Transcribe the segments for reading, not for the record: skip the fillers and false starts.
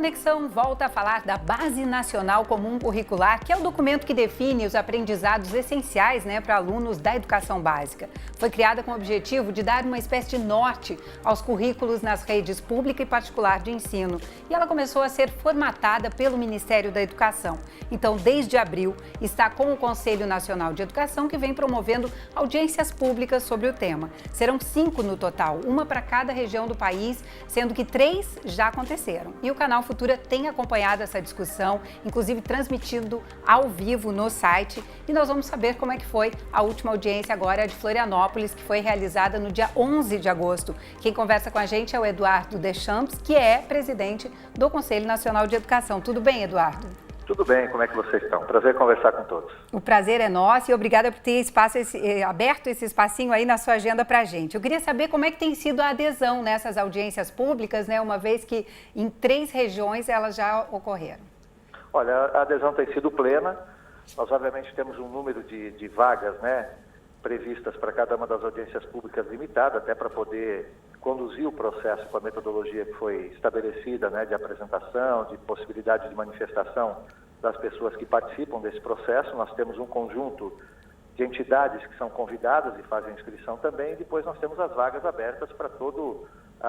Conexão volta a falar da Base Nacional Comum Curricular, que é o documento que define os aprendizados essenciais para alunos da educação básica. Foi criada com o objetivo de dar uma espécie de norte aos currículos nas redes pública e particular de ensino. E ela começou a ser formatada pelo Ministério da Educação. Então, desde abril, está com o Conselho Nacional de Educação, que vem promovendo audiências públicas sobre o tema. Serão 5 no total, uma para cada região do país, sendo que 3 já aconteceram. E o canal Futura tem acompanhado essa discussão, inclusive transmitindo ao vivo no site. E nós vamos saber como é que foi a última audiência agora de Florianópolis, que foi realizada no dia 11 de agosto. Quem conversa com a gente é o Eduardo Deschamps, que é presidente do Conselho Nacional de Educação. Tudo bem, Eduardo? Tudo bem, como é que vocês estão? Prazer conversar com todos. O prazer é nosso e obrigada por ter aberto esse espacinho aí na sua agenda para a gente. Eu queria saber como é que tem sido a adesão nessas audiências públicas, uma vez que em 3 regiões elas já ocorreram. Olha, a adesão tem sido plena. Nós, obviamente, temos um número de vagas, previstas para cada uma das audiências públicas limitado, até para poder conduzir o processo com a metodologia que foi estabelecida, de apresentação, de possibilidade de manifestação das pessoas que participam desse processo. Nós temos um conjunto de entidades que são convidadas e fazem inscrição também, e depois nós temos as vagas abertas para todo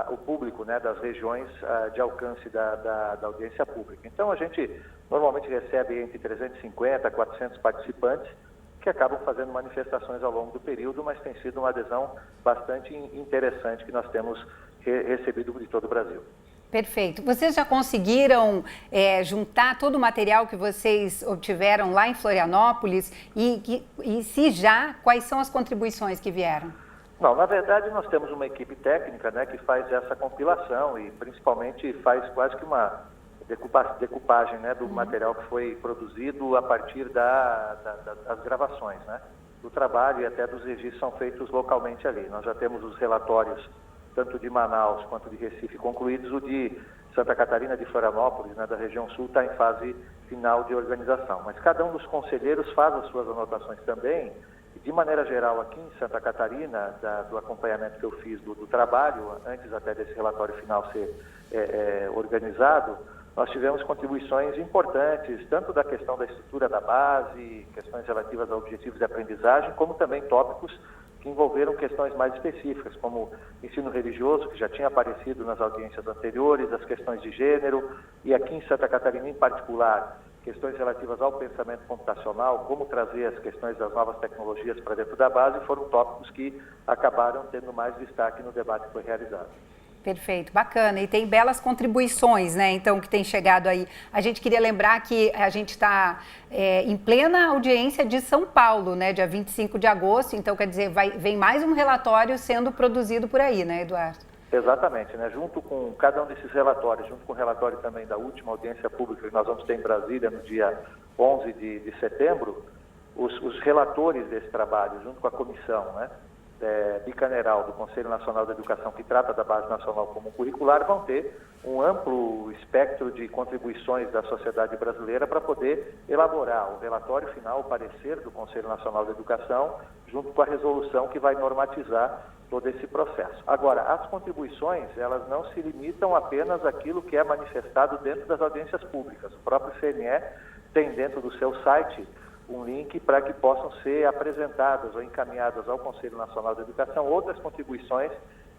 o público das regiões de alcance da audiência pública. Então, a gente normalmente recebe entre 350 a 400 participantes, que acabam fazendo manifestações ao longo do período, mas tem sido uma adesão bastante interessante que nós temos recebido de todo o Brasil. Perfeito. Vocês já conseguiram juntar todo o material que vocês obtiveram lá em Florianópolis e se já, quais são as contribuições que vieram? Não, na verdade nós temos uma equipe técnica que faz essa compilação e principalmente faz quase que uma decupagem do material que foi produzido a partir das gravações, do trabalho e até dos registros são feitos localmente ali. Nós já temos os relatórios tanto de Manaus quanto de Recife concluídos. O de Santa Catarina, de Florianópolis, da região sul, está em fase final de organização. Mas cada um dos conselheiros faz as suas anotações também. E, de maneira geral, aqui em Santa Catarina, do acompanhamento que eu fiz do trabalho, antes até desse relatório final ser organizado, nós tivemos contribuições importantes, tanto da questão da estrutura da base, questões relativas a objetivos de aprendizagem, como também tópicos que envolveram questões mais específicas, como ensino religioso, que já tinha aparecido nas audiências anteriores, as questões de gênero, e aqui em Santa Catarina em particular, questões relativas ao pensamento computacional, como trazer as questões das novas tecnologias para dentro da base, foram tópicos que acabaram tendo mais destaque no debate que foi realizado. Perfeito, bacana. E tem belas contribuições, então, que tem chegado aí. A gente queria lembrar que a gente está em plena audiência de São Paulo, dia 25 de agosto. Então, quer dizer, vem mais um relatório sendo produzido por aí, Eduardo? Exatamente, junto com cada um desses relatórios, junto com o relatório também da última audiência pública que nós vamos ter em Brasília no dia 11 de setembro, os relatores desse trabalho, junto com a comissão, bicameral do Conselho Nacional da Educação, que trata da Base Nacional Comum Curricular, vão ter um amplo espectro de contribuições da sociedade brasileira para poder elaborar o relatório final, o parecer do Conselho Nacional da Educação, junto com a resolução que vai normatizar todo esse processo. Agora, as contribuições, elas não se limitam apenas àquilo que é manifestado dentro das audiências públicas. O próprio CNE tem dentro do seu site um link para que possam ser apresentadas ou encaminhadas ao Conselho Nacional da Educação outras contribuições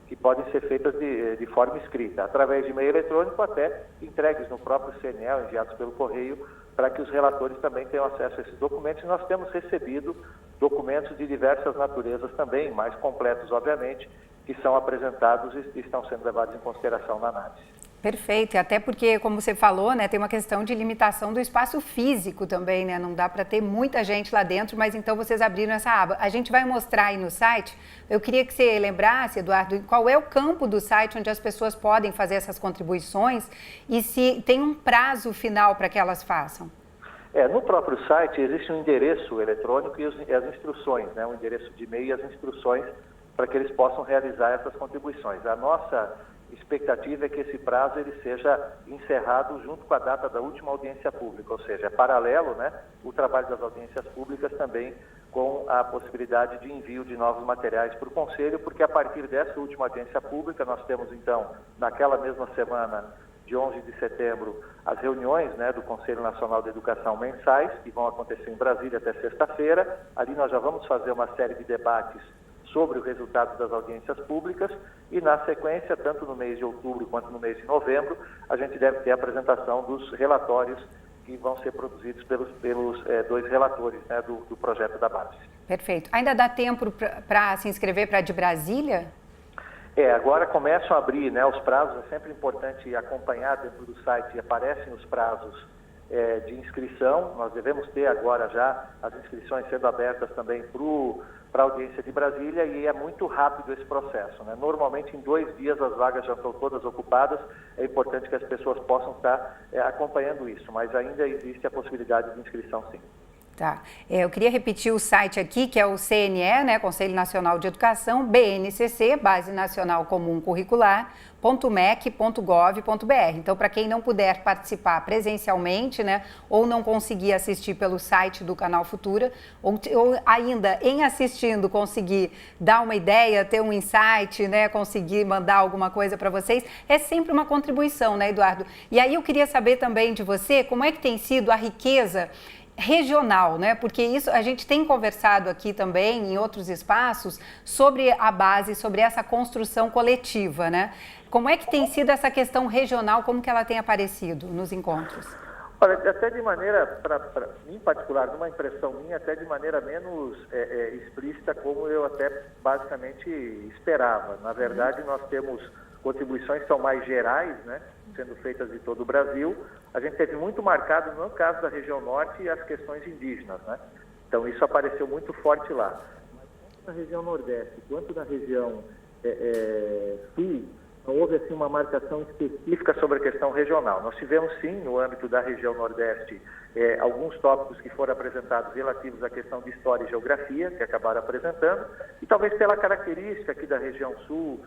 que podem ser feitas de forma escrita, através de e-mail eletrônico, até entregues no próprio CNE, enviados pelo correio, para que os relatores também tenham acesso a esses documentos. E nós temos recebido documentos de diversas naturezas também, mais completos, obviamente, que são apresentados e estão sendo levados em consideração na análise. Perfeito, e até porque, como você falou, tem uma questão de limitação do espaço físico também, não dá para ter muita gente lá dentro, mas então vocês abriram essa aba. A gente vai mostrar aí no site. Eu queria que você lembrasse, Eduardo, qual é o campo do site onde as pessoas podem fazer essas contribuições e se tem um prazo final para que elas façam. No próprio site existe um endereço eletrônico e as instruções, um endereço de e-mail e as instruções para que eles possam realizar essas contribuições. A nossa expectativa é que esse prazo ele seja encerrado junto com a data da última audiência pública, ou seja, é paralelo, o trabalho das audiências públicas também com a possibilidade de envio de novos materiais para o Conselho, porque a partir dessa última audiência pública nós temos então, naquela mesma semana, de 11 de setembro, as reuniões, né, do Conselho Nacional de Educação mensais, que vão acontecer em Brasília até sexta-feira. Ali nós já vamos fazer uma série de debates sobre o resultado das audiências públicas e, na sequência, tanto no mês de outubro quanto no mês de novembro, a gente deve ter a apresentação dos relatórios que vão ser produzidos pelos dois relatores, né, do projeto da base. Perfeito. Ainda dá tempo para se inscrever para a de Brasília? Agora começam a abrir, né, os prazos. É sempre importante acompanhar dentro do site, aparecem os prazos de inscrição. Nós devemos ter agora já as inscrições sendo abertas também para a audiência de Brasília, e é muito rápido esse processo, né? Normalmente em 2 dias as vagas já estão todas ocupadas. É importante que as pessoas possam estar acompanhando isso, mas ainda existe a possibilidade de inscrição, sim. Tá. Eu queria repetir o site aqui, que é o CNE, né, Conselho Nacional de Educação, BNCC, Base Nacional Comum Curricular, .mec.gov.br. Então, para quem não puder participar presencialmente, né, ou não conseguir assistir pelo site do Canal Futura, ou ainda em assistindo conseguir dar uma ideia, ter um insight, né, conseguir mandar alguma coisa para vocês, é sempre uma contribuição, né, Eduardo? E aí eu queria saber também de você, como é que tem sido a riqueza regional, né? Porque isso a gente tem conversado aqui também em outros espaços sobre a base, sobre essa construção coletiva, né? Como é que tem sido essa questão regional, como que ela tem aparecido nos encontros? Olha, até de maneira, para mim em particular, numa impressão minha, até de maneira menos explícita, como eu até basicamente esperava. Na verdade, nós temos contribuições que são mais gerais, né, sendo feitas de todo o Brasil. A gente teve muito marcado, no caso da região norte, as questões indígenas, né? Então, isso apareceu muito forte lá. Mas tanto na região nordeste quanto na região sul, não houve assim uma marcação específica sobre a questão regional. Nós tivemos, sim, no âmbito da região nordeste, alguns tópicos que foram apresentados relativos à questão de história e geografia, que acabaram apresentando, e talvez pela característica aqui da região sul,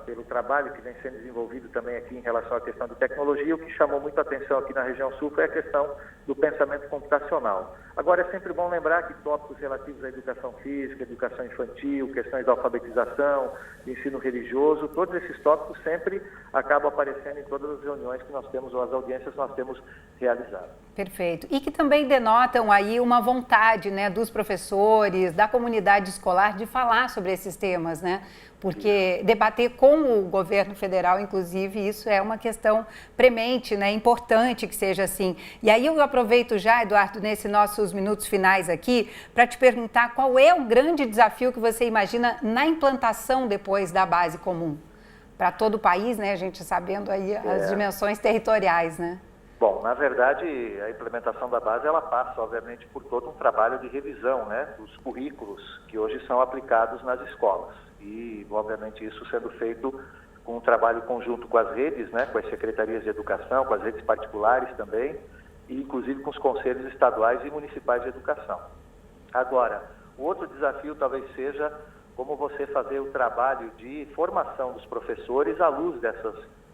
pelo trabalho que vem sendo desenvolvido também aqui em relação à questão de tecnologia, o que chamou muito a atenção aqui na região sul foi a questão do pensamento computacional. Agora, é sempre bom lembrar que tópicos relativos à educação física, educação infantil, questões de alfabetização, de ensino religioso, todos esses tópicos sempre acabam aparecendo em todas as reuniões que nós temos, ou as audiências que nós temos realizado. Perfeito. E que também denotam aí uma vontade, né, dos professores, da comunidade escolar de falar sobre esses temas, né? Porque debater com o governo federal, inclusive, isso é uma questão premente, né? Importante que seja assim. E aí eu aproveito já, Eduardo, nesses nossos minutos finais aqui, para te perguntar qual é o grande desafio que você imagina na implantação depois da base comum? Para todo o país, né? A gente sabendo aí as dimensões territoriais, né? Bom, na verdade, a implementação da base, ela passa, obviamente, por todo um trabalho de revisão, né, dos currículos que hoje são aplicados nas escolas. E, obviamente, isso sendo feito com um trabalho conjunto com as redes, né, com as secretarias de educação, com as redes particulares também, e inclusive com os conselhos estaduais e municipais de educação. Agora, o outro desafio talvez seja como você fazer o trabalho de formação dos professores à luz dessas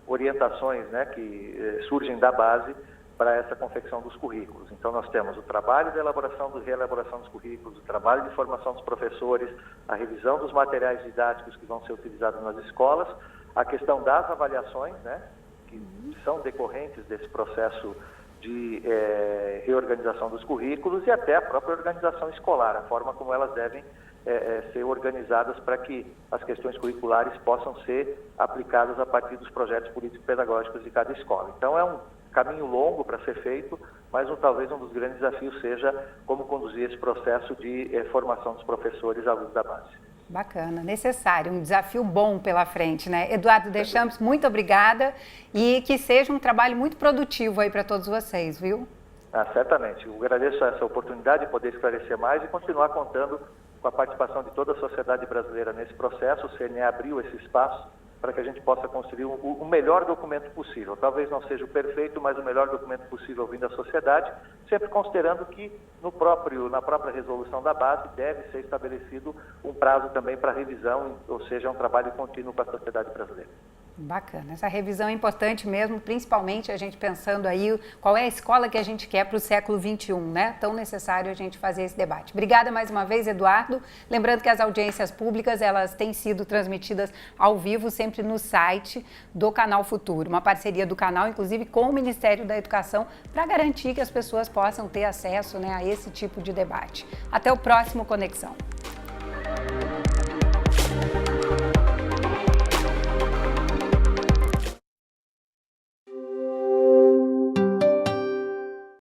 orientações, né, que surgem da base para essa confecção dos currículos. Então, nós temos o trabalho de reelaboração dos currículos, o trabalho de formação dos professores, a revisão dos materiais didáticos que vão ser utilizados nas escolas, a questão das avaliações, né, que são decorrentes desse processo de reorganização dos currículos, e até a própria organização escolar, a forma como elas devem ser organizadas para que as questões curriculares possam ser aplicadas a partir dos projetos político-pedagógicos de cada escola. Então, é um caminho longo para ser feito, mas talvez um dos grandes desafios seja como conduzir esse processo de formação dos professores à luz da base. Bacana, necessário, um desafio bom pela frente, né? Eduardo Deschamps, muito obrigada e que seja um trabalho muito produtivo aí para todos vocês, viu? Certamente. Eu agradeço essa oportunidade de poder esclarecer mais e continuar contando com a participação de toda a sociedade brasileira nesse processo. O CNE abriu esse espaço para que a gente possa construir o melhor documento possível. Talvez não seja o perfeito, mas o melhor documento possível vindo da sociedade, sempre considerando que na própria resolução da base deve ser estabelecido um prazo também para revisão, ou seja, um trabalho contínuo para a sociedade brasileira. Bacana, essa revisão é importante mesmo, principalmente a gente pensando aí qual é a escola que a gente quer para o século XXI, né? Tão necessário a gente fazer esse debate. Obrigada mais uma vez, Eduardo. Lembrando que as audiências públicas, elas têm sido transmitidas ao vivo sempre no site do Canal Futuro, uma parceria do canal, inclusive com o Ministério da Educação, para garantir que as pessoas possam ter acesso, né, a esse tipo de debate. Até o próximo Conexão.